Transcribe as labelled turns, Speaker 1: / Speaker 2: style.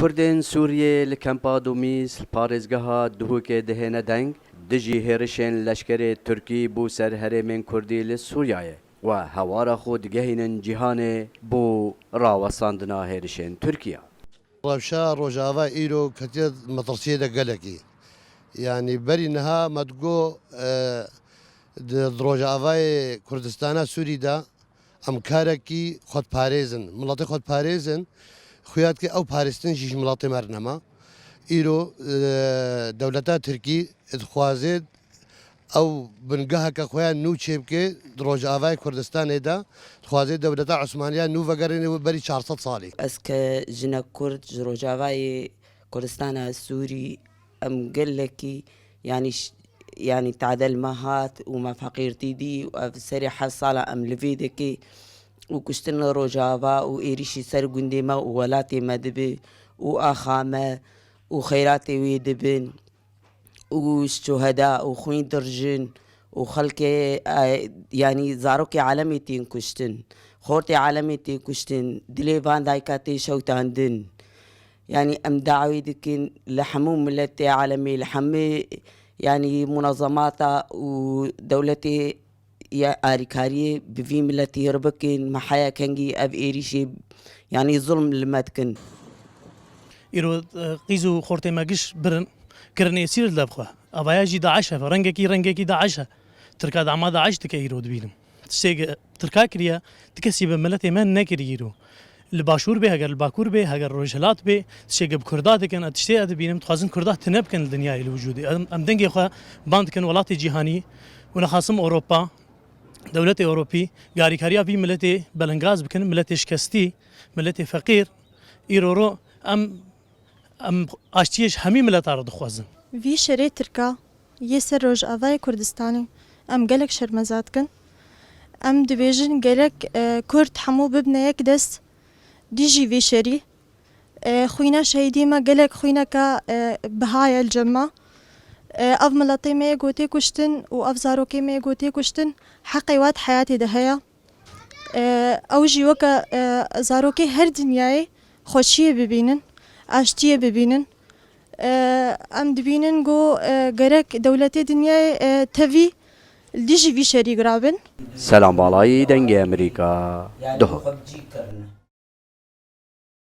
Speaker 1: کردین سوریه لکمپا دومیس پارێزگەها دهوکێ دهێنە دەنگ دژی هێرشên لەشکرê Tirkî bû ser herêmên Kurdî li Sûriyayê و hewara xwe digehînin cîhanê bû rawestandina hêrişên Tirkiye.
Speaker 2: Rewşa Rojava îro ketiye metirsiyê gelekî. Yani berî niha me digo di Rojavayê Kurdistana Sûrî de em karekî xwedparêzin. Miletê xwedparêzin xuyatke ew parêstin jî ji miletê me rinema. Îro dewleta Tirkî dixwaze ew bingeheke xwe ya nû çêbike di Rojavayê Kurdistanê de dixwaze dewleta Osmaniya nû vegerîne berî 400 salî.
Speaker 3: Ez ke jinek Kurd ji Rojavayê Kurdistana Sûrî em gelekî yani تعدل ما هات وما فقيرتي دي وسري حصالة أم لفيدكي وكشتنا رجاوا وإيريشي سر قنديما وولاتي ما دبي وآخامة وخيراتي ويدبن والشهداء وخوين درجن وخلقي يعني زاروكي عالمي تين كشتن خورتي عالمي تين كشتن دليفان دايكاتي شوتان دن يعني أم دعوي دكين لحمو ملتي عالمي لحمي يعني منظماتا ودولتي يا أريكاري بفي ملتي ربكين محايا كنجي أب إيريشي يعني ظلم لما تكن
Speaker 4: إيرو قيزو خورتي ماجش برن كرن يسير لبخوا أباياجي داعش رنجكي داعش تركا دعما داعش تكيرو دبيلم تشيء تركا كريا تكسي بملتي ما نكريرو الباشور به هجر الباكور به هجر روجلات به تشيء جب كردات كان تشتي أدبينم تخازن كردات تنب كان الدنيا الوجودي أم دنجي خوا باند كان ولات جهاني ونخاصم أوروبا دولة أوروبي جاري كاريا في ملتي بلنغاز بكن ملتي شكستي ملتي فقير إيرورو أم أشتيش همي ملت أرد خوازن
Speaker 5: في شري تركا يسر روج أضاي كردستاني أم جلك شرمزات كن أم دبيجن جلك كرد حمو ببنا يكدس ديجي في شري خوينا شهيدي ما قالك خوينا كا بهاي الجمع أف ملطي ما يقوتي كشتن وأف زاروكي ما يقوتي كشتن حقي واد حياتي دهيا أوجي وكا زاروكي هر دنياي خوشية ببينن عشتية ببينن أم دبينن جو قالك دولتي دنياي تفي ديجي في شري قرابن
Speaker 1: سلام بالایی دنگ امریکا دهو